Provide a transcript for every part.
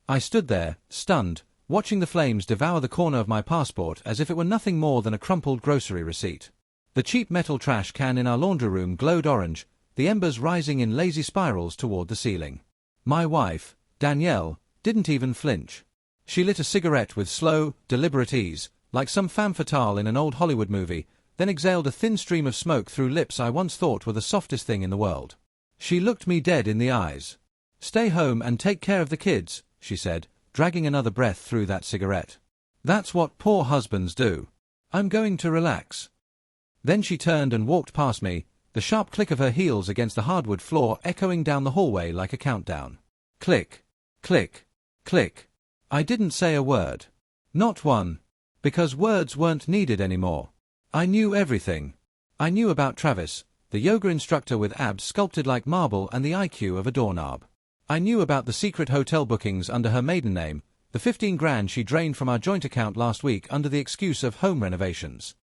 I stood there, stunned, watching the flames devour the corner of my passport as if it were nothing more than a crumpled grocery receipt. The cheap metal trash can in our laundry room glowed orange, the embers rising in lazy spirals toward the ceiling. My wife, Danielle, didn't even flinch. She lit a cigarette with slow, deliberate ease, like some femme fatale in an old Hollywood movie, then exhaled a thin stream of smoke through lips I once thought were the softest thing in the world. She looked me dead in the eyes. "Stay home and take care of the kids," she said, dragging another breath through that cigarette. "That's what poor husbands do. I'm going to relax." Then she turned and walked past me, the sharp click of her heels against the hardwood floor echoing down the hallway like a countdown. Click, click, click. I didn't say a word. Not one. Because words weren't needed anymore. I knew everything. I knew about Travis, the yoga instructor with abs sculpted like marble and the IQ of a doorknob. I knew about the secret hotel bookings under her maiden name, the 15 grand she drained from our joint account last week under the excuse of home renovations.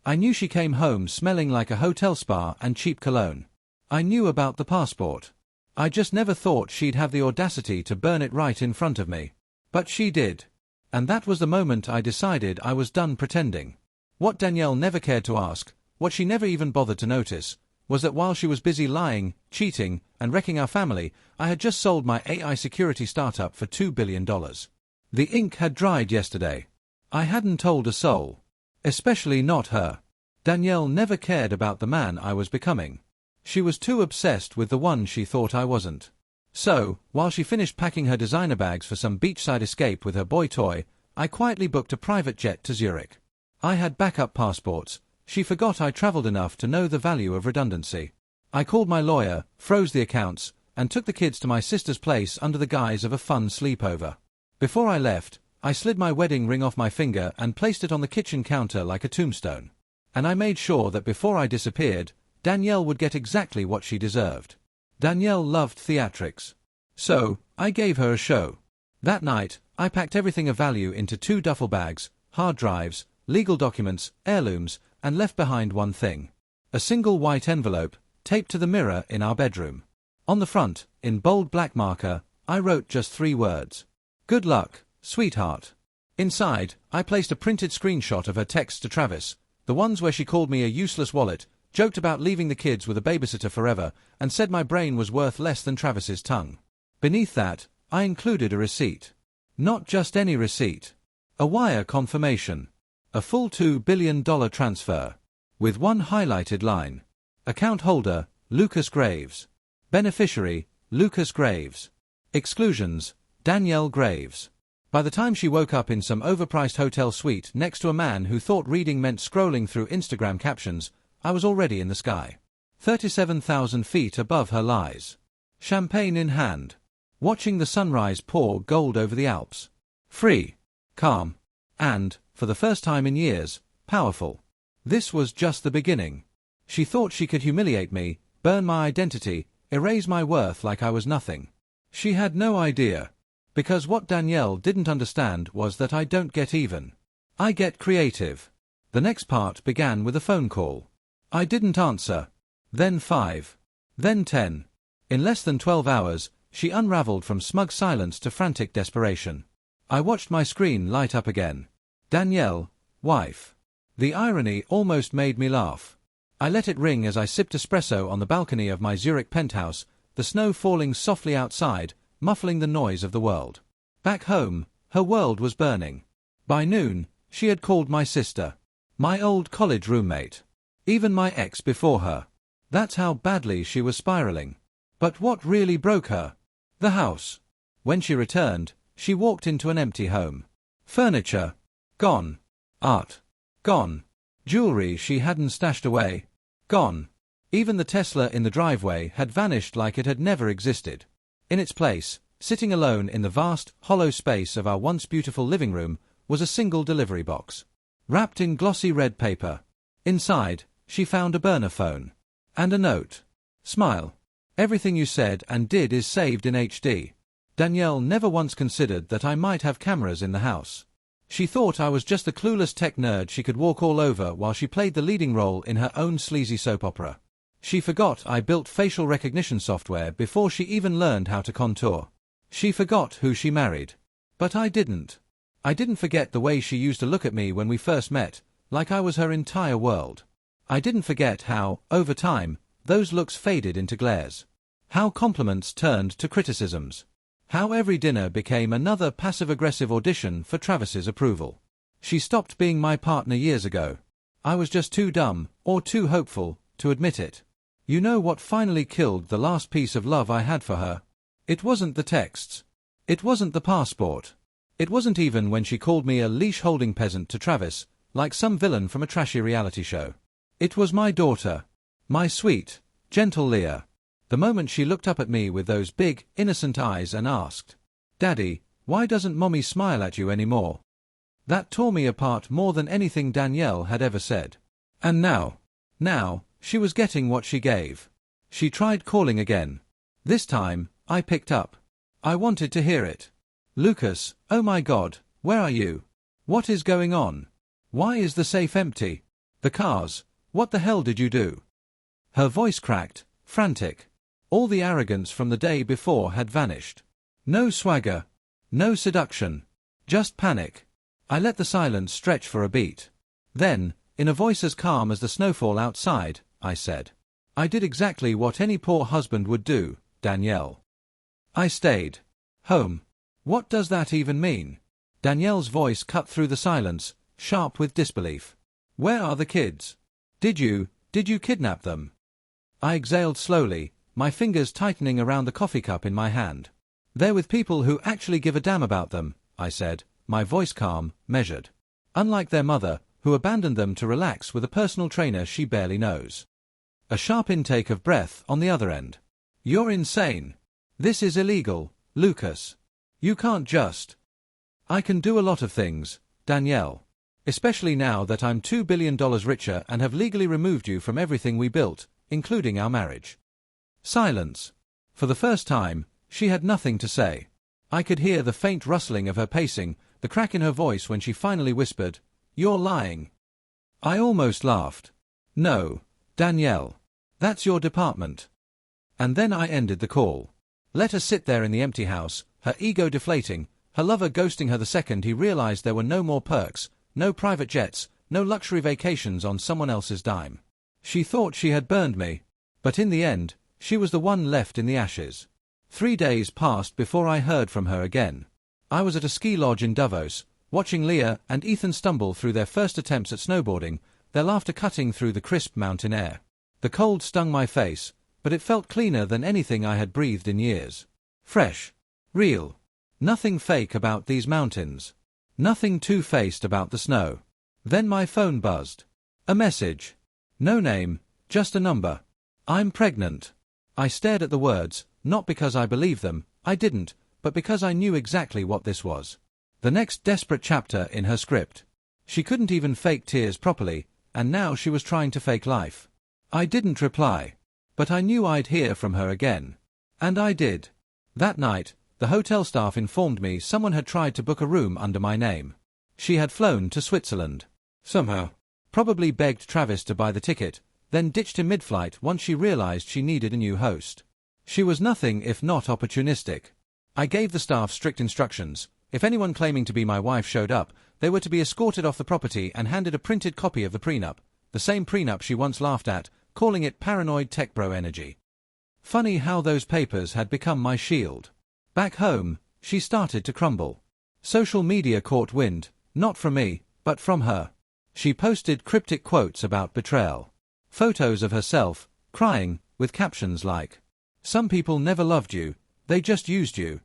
I knew she came home smelling like a hotel spa and cheap cologne. I knew about the passport. I just never thought she'd have the audacity to burn it right in front of me. But she did. And that was the moment I decided I was done pretending. What Danielle never cared to ask, what she never even bothered to notice, was that while she was busy lying, cheating, and wrecking our family, I had just sold my AI security startup for $2 billion. The ink had dried yesterday. I hadn't told a soul. Especially not her. Danielle never cared about the man I was becoming. She was too obsessed with the one she thought I wasn't. So, while she finished packing her designer bags for some beachside escape with her boy toy, I quietly booked a private jet to Zurich. I had backup passports. She forgot I traveled enough to know the value of redundancy. I called my lawyer, froze the accounts, and took the kids to my sister's place under the guise of a fun sleepover. Before I left, I slid my wedding ring off my finger and placed it on the kitchen counter like a tombstone. And I made sure that before I disappeared, Danielle would get exactly what she deserved. Danielle loved theatrics. So, I gave her a show. That night, I packed everything of value into 2 duffel bags, hard drives, legal documents, heirlooms, and left behind one thing. A single white envelope, taped to the mirror in our bedroom. On the front, in bold black marker, I wrote just 3 words. "Good luck, sweetheart." Inside, I placed a printed screenshot of her texts to Travis, the ones where she called me a useless wallet, joked about leaving the kids with a babysitter forever, and said my brain was worth less than Travis's tongue. Beneath that, I included a receipt. Not just any receipt. A wire confirmation. A full $2 billion transfer. With one highlighted line. Account holder, Lucas Graves. Beneficiary, Lucas Graves. Exclusions, Danielle Graves. By the time she woke up in some overpriced hotel suite next to a man who thought reading meant scrolling through Instagram captions, I was already in the sky. 37,000 feet above her lies. Champagne in hand. Watching the sunrise pour gold over the Alps. Free. Calm. And, for the first time in years, powerful. This was just the beginning. She thought she could humiliate me, burn my identity, erase my worth like I was nothing. She had no idea. Because what Danielle didn't understand was that I don't get even. I get creative. The next part began with a phone call. I didn't answer. Then 5. Then 10. In less than 12 hours, she unraveled from smug silence to frantic desperation. I watched my screen light up again. Danielle, wife. The irony almost made me laugh. I let it ring as I sipped espresso on the balcony of my Zurich penthouse, the snow falling softly outside, muffling the noise of the world. Back home, her world was burning. By noon, she had called my sister. My old college roommate. Even my ex before her. That's how badly she was spiraling. But what really broke her? The house. When she returned, she walked into an empty home. Furniture. Gone. Art. Gone. Jewelry she hadn't stashed away. Gone. Even the Tesla in the driveway had vanished like it had never existed. In its place, sitting alone in the vast, hollow space of our once beautiful living room, was a single delivery box. Wrapped in glossy red paper. Inside, she found a burner phone. And a note. Smile. Everything you said and did is saved in HD. Danielle never once considered that I might have cameras in the house. She thought I was just the clueless tech nerd she could walk all over while she played the leading role in her own sleazy soap opera. She forgot I built facial recognition software before she even learned how to contour. She forgot who she married. But I didn't. I didn't forget the way she used to look at me when we first met, like I was her entire world. I didn't forget how, over time, those looks faded into glares. How compliments turned to criticisms. How every dinner became another passive-aggressive audition for Travis's approval. She stopped being my partner years ago. I was just too dumb, or too hopeful, to admit it. You know what finally killed the last piece of love I had for her? It wasn't the texts. It wasn't the passport. It wasn't even when she called me a leash-holding peasant to Travis, like some villain from a trashy reality show. It was my daughter. My sweet, gentle Leah. The moment she looked up at me with those big, innocent eyes and asked, "Daddy, why doesn't Mommy smile at you anymore?" That tore me apart more than anything Danielle had ever said. And now, she was getting what she gave. She tried calling again. This time, I picked up. I wanted to hear it. "Lucas, oh my God, where are you? What is going on? Why is the safe empty? The cars, what the hell did you do?" Her voice cracked, frantic. All the arrogance from the day before had vanished. No swagger. No seduction. Just panic. I let the silence stretch for a beat. Then, in a voice as calm as the snowfall outside, I said, "I did exactly what any poor husband would do, Danielle. I stayed home." "What does that even mean?" Danielle's voice cut through the silence, sharp with disbelief. "Where are the kids? Did you kidnap them?" I exhaled slowly, my fingers tightening around the coffee cup in my hand. "They're with people who actually give a damn about them," I said, my voice calm, measured. "Unlike their mother, who abandoned them to relax with a personal trainer she barely knows." A sharp intake of breath on the other end. "You're insane. This is illegal, Lucas. You can't just." "I can do a lot of things, Danielle. Especially now that I'm $2 billion richer and have legally removed you from everything we built, including our marriage." Silence. For the first time, she had nothing to say. I could hear the faint rustling of her pacing, the crack in her voice when she finally whispered, "You're lying." I almost laughed. "No, Danielle. That's your department." And then I ended the call. Let her sit there in the empty house, her ego deflating, her lover ghosting her the second he realized there were no more perks, no private jets, no luxury vacations on someone else's dime. She thought she had burned me. But in the end, she was the one left in the ashes. 3 days passed before I heard from her again. I was at a ski lodge in Davos, watching Leah and Ethan stumble through their first attempts at snowboarding, their laughter cutting through the crisp mountain air. The cold stung my face, but it felt cleaner than anything I had breathed in years. Fresh. Real. Nothing fake about these mountains. Nothing two-faced about the snow. Then my phone buzzed. A message. No name, just a number. "I'm pregnant." I stared at the words, not because I believed them, I didn't, but because I knew exactly what this was. The next desperate chapter in her script. She couldn't even fake tears properly, and now she was trying to fake life. I didn't reply. But I knew I'd hear from her again. And I did. That night, the hotel staff informed me someone had tried to book a room under my name. She had flown to Switzerland. Somehow. Probably begged Travis to buy the ticket, then ditched him mid-flight once she realized she needed a new host. She was nothing if not opportunistic. I gave the staff strict instructions. If anyone claiming to be my wife showed up, they were to be escorted off the property and handed a printed copy of the prenup, the same prenup she once laughed at, calling it paranoid tech bro energy. Funny how those papers had become my shield. Back home, she started to crumble. Social media caught wind, not from me, but from her. She posted cryptic quotes about betrayal. Photos of herself, crying, with captions like, "Some people never loved you, they just used you."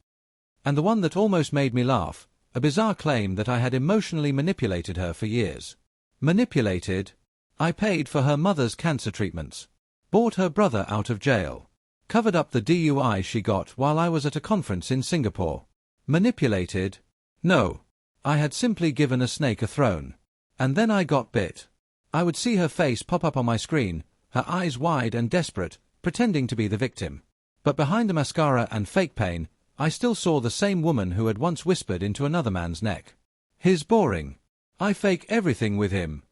And the one that almost made me laugh, a bizarre claim that I had emotionally manipulated her for years. Manipulated? I paid for her mother's cancer treatments. Bought her brother out of jail. Covered up the DUI she got while I was at a conference in Singapore. Manipulated? No. I had simply given a snake a throne. And then I got bit. I would see her face pop up on my screen, her eyes wide and desperate, pretending to be the victim. But behind the mascara and fake pain, I still saw the same woman who had once whispered into another man's neck. "He's boring. I fake everything with him."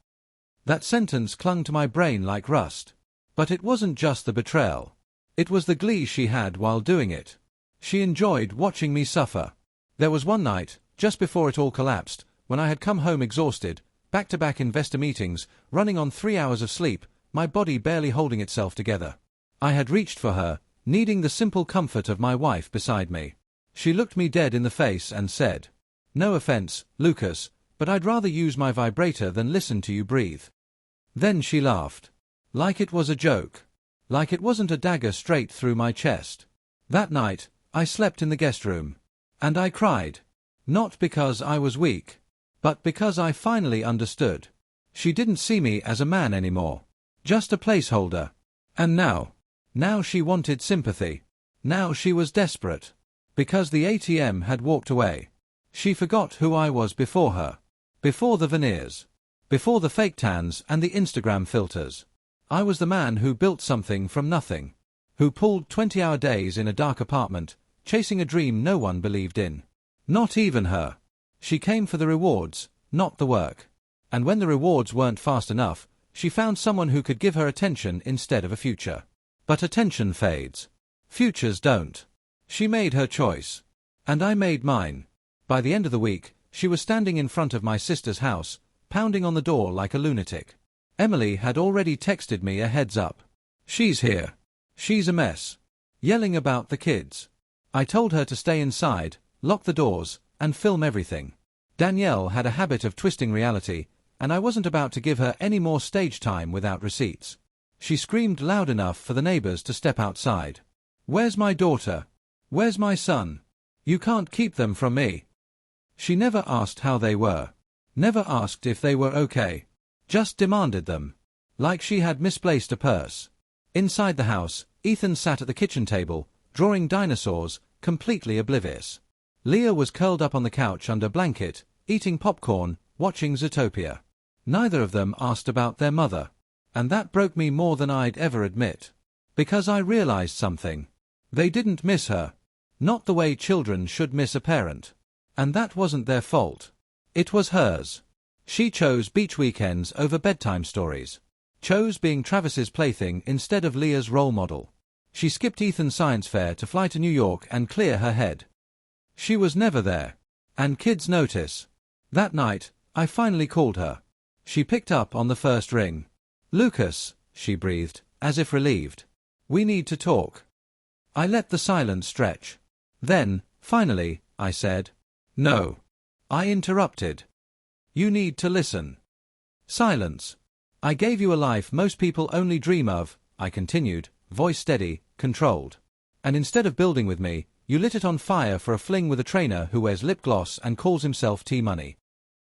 That sentence clung to my brain like rust. But it wasn't just the betrayal. It was the glee she had while doing it. She enjoyed watching me suffer. There was one night, just before it all collapsed, when I had come home exhausted, back-to-back investor meetings, running on 3 hours of sleep, my body barely holding itself together. I had reached for her, needing the simple comfort of my wife beside me. She looked me dead in the face and said, "No offense, Lucas, but I'd rather use my vibrator than listen to you breathe." Then she laughed. Like it was a joke. Like it wasn't a dagger straight through my chest. That night, I slept in the guest room. And I cried. Not because I was weak, but because I finally understood. She didn't see me as a man anymore. Just a placeholder. And now she wanted sympathy. Now she was desperate. Because the ATM had walked away. She forgot who I was before her. Before the veneers. Before the fake tans and the Instagram filters. I was the man who built something from nothing. Who pulled 20-hour days in a dark apartment, chasing a dream no one believed in. Not even her. She came for the rewards, not the work. And when the rewards weren't fast enough, she found someone who could give her attention instead of a future. But attention fades. Futures don't. She made her choice. And I made mine. By the end of the week, she was standing in front of my sister's house, pounding on the door like a lunatic. Emily had already texted me a heads up. She's here. She's a mess. Yelling about the kids. I told her to stay inside, lock the doors, and film everything. Danielle had a habit of twisting reality, and I wasn't about to give her any more stage time without receipts. She screamed loud enough for the neighbors to step outside. "Where's my daughter? Where's my son? You can't keep them from me." She never asked how they were. Never asked if they were okay. Just demanded them. Like she had misplaced a purse. Inside the house, Ethan sat at the kitchen table, drawing dinosaurs, completely oblivious. Leah was curled up on the couch under a blanket, eating popcorn, watching Zootopia. Neither of them asked about their mother. And that broke me more than I'd ever admit. Because I realized something. They didn't miss her. Not the way children should miss a parent. And that wasn't their fault. It was hers. She chose beach weekends over bedtime stories. Chose being Travis's plaything instead of Leah's role model. She skipped Ethan's science fair to fly to New York and clear her head. She was never there. And kids notice. That night, I finally called her. She picked up on the first ring. "Lucas," she breathed, as if relieved. "We need to talk." I let the silence stretch. Then, finally, I said, "No." I interrupted. "You need to listen." Silence. "I gave you a life most people only dream of," I continued, voice steady, controlled. "And instead of building with me, you lit it on fire for a fling with a trainer who wears lip gloss and calls himself T-Money."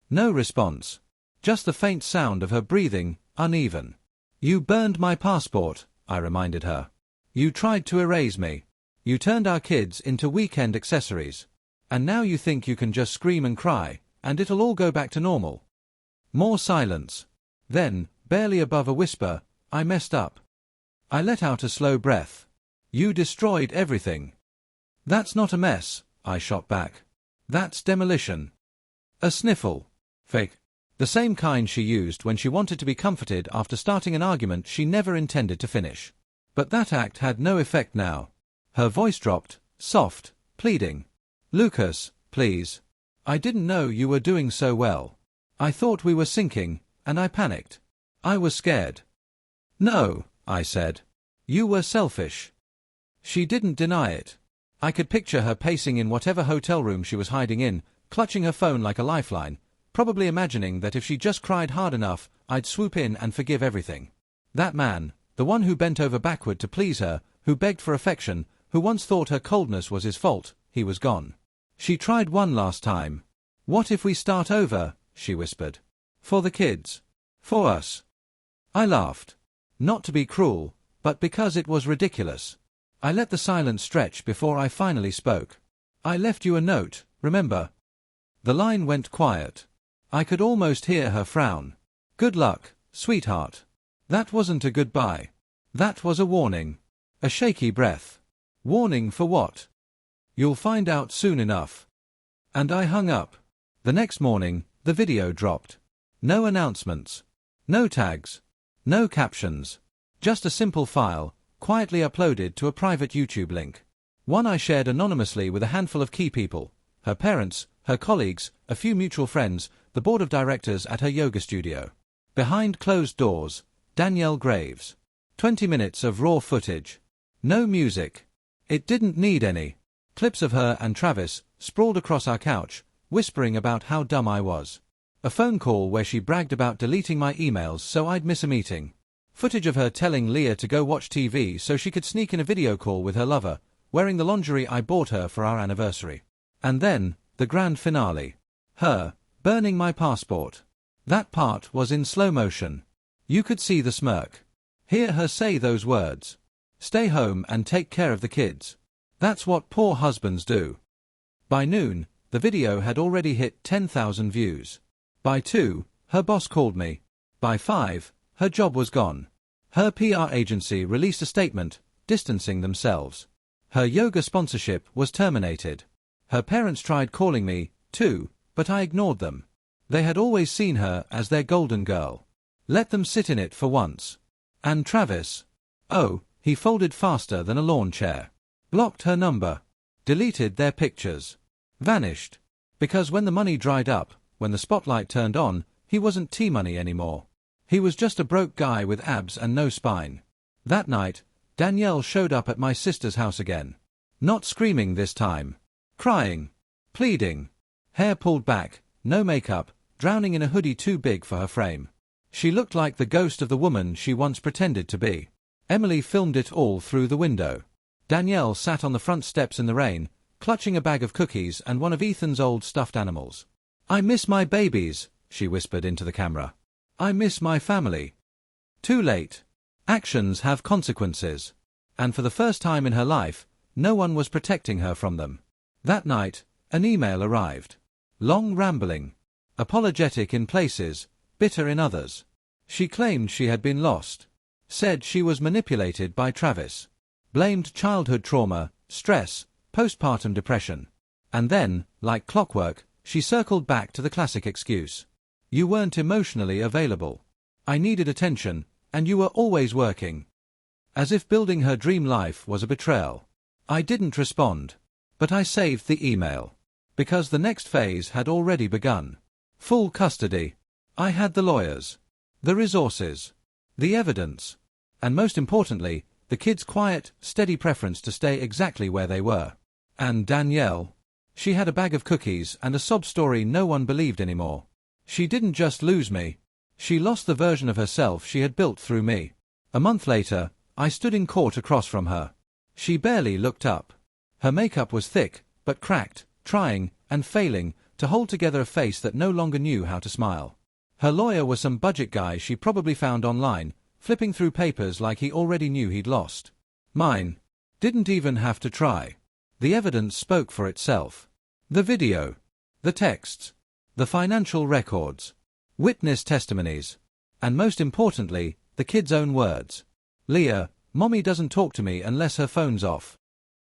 No response. Just the faint sound of her breathing, uneven. "You burned my passport," I reminded her. "You tried to erase me. You turned our kids into weekend accessories. And now you think you can just scream and cry, and it'll all go back to normal." More silence. Then, barely above a whisper, I messed up. I let out a slow breath. "You destroyed everything." "That's not a mess," I shot back. "That's demolition." A sniffle. Fake. The same kind she used when she wanted to be comforted after starting an argument she never intended to finish. But that act had no effect now. Her voice dropped, soft, pleading. "Lucas, please. I didn't know you were doing so well. I thought we were sinking, and I panicked. I was scared." "No," I said. "You were selfish." She didn't deny it. I could picture her pacing in whatever hotel room she was hiding in, clutching her phone like a lifeline, probably imagining that if she just cried hard enough, I'd swoop in and forgive everything. That man, the one who bent over backward to please her, who begged for affection, who once thought her coldness was his fault, he was gone. She tried one last time. "What if we start over?" she whispered. "For the kids. For us." I laughed. Not to be cruel, but because it was ridiculous. I let the silence stretch before I finally spoke. "I left you a note, remember?" The line went quiet. I could almost hear her frown. "Good luck, sweetheart." That wasn't a goodbye. That was a warning. A shaky breath. Warning for what? "You'll find out soon enough." And I hung up. The next morning, the video dropped. No announcements. No tags. No captions. Just a simple file, quietly uploaded to a private YouTube link. One I shared anonymously with a handful of key people: her parents, her colleagues, a few mutual friends, the board of directors at her yoga studio. Behind closed doors, Danielle Graves. 20 minutes of raw footage. No music. It didn't need any. Clips of her and Travis, sprawled across our couch, whispering about how dumb I was. A phone call where she bragged about deleting my emails so I'd miss a meeting. Footage of her telling Leah to go watch TV so she could sneak in a video call with her lover, wearing the lingerie I bought her for our anniversary. And then, the grand finale. Her burning my passport. That part was in slow motion. You could see the smirk. Hear her say those words. Stay home and take care of the kids. That's what poor husbands do. By noon, the video had already hit 10,000 views. By 2, her boss called me. By 5, her job was gone. Her PR agency released a statement, distancing themselves. Her yoga sponsorship was terminated. Her parents tried calling me, too, but I ignored them. They had always seen her as their golden girl. Let them sit in it for once. And Travis? Oh, he folded faster than a lawn chair. Blocked her number. Deleted their pictures. Vanished. Because when the money dried up, when the spotlight turned on, he wasn't T-Money anymore. He was just a broke guy with abs and no spine. That night, Danielle showed up at my sister's house again. Not screaming this time. Crying. Pleading. Hair pulled back, no makeup, drowning in a hoodie too big for her frame. She looked like the ghost of the woman she once pretended to be. Emily filmed it all through the window. Danielle sat on the front steps in the rain, clutching a bag of cookies and one of Ethan's old stuffed animals. "I miss my babies," she whispered into the camera. "I miss my family." Too late. Actions have consequences. And for the first time in her life, no one was protecting her from them. That night, an email arrived. Long, rambling. Apologetic in places, bitter in others. She claimed she had been lost. Said she was manipulated by Travis. Blamed childhood trauma, stress, postpartum depression. And then, like clockwork, she circled back to the classic excuse. "You weren't emotionally available. I needed attention, and you were always working." As if building her dream life was a betrayal. I didn't respond. But I saved the email. Because the next phase had already begun. Full custody. I had the lawyers. The resources. The evidence. And most importantly, the kids' quiet, steady preference to stay exactly where they were. And Danielle? She had a bag of cookies and a sob story no one believed anymore. She didn't just lose me. She lost the version of herself she had built through me. A month later, I stood in court across from her. She barely looked up. Her makeup was thick, but cracked, trying, and failing, to hold together a face that no longer knew how to smile. Her lawyer was some budget guy she probably found online, flipping through papers like he already knew he'd lost. Mine didn't even have to try. The evidence spoke for itself. The video. The texts. The financial records. Witness testimonies. And most importantly, the kid's own words. Leah, "Mommy doesn't talk to me unless her phone's off."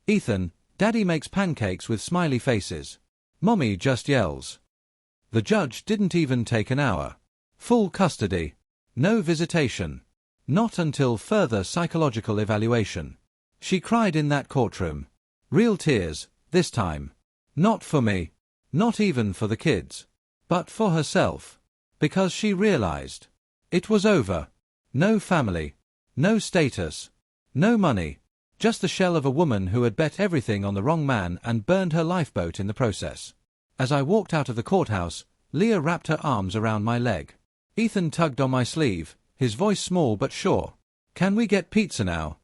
Ethan, "Daddy makes pancakes with smiley faces. Mommy just yells." The judge didn't even take an hour. Full custody. No visitation. Not until further psychological evaluation. She cried in that courtroom. Real tears, this time. Not for me. Not even for the kids. But for herself. Because she realized. It was over. No family. No status. No money. Just the shell of a woman who had bet everything on the wrong man and burned her lifeboat in the process. As I walked out of the courthouse, Leah wrapped her arms around my leg. Ethan tugged on my sleeve, his voice small but sure. "Can we get pizza now?"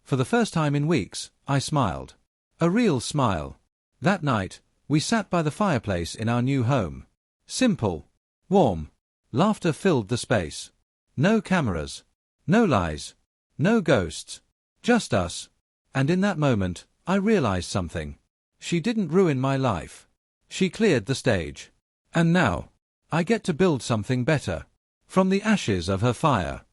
For the first time in weeks, I smiled. A real smile. That night, we sat by the fireplace in our new home. Simple. Warm. Laughter filled the space. No cameras. No lies. No ghosts. Just us. And in that moment, I realized something. She didn't ruin my life. She cleared the stage. And now, I get to build something better. From the ashes of her fire.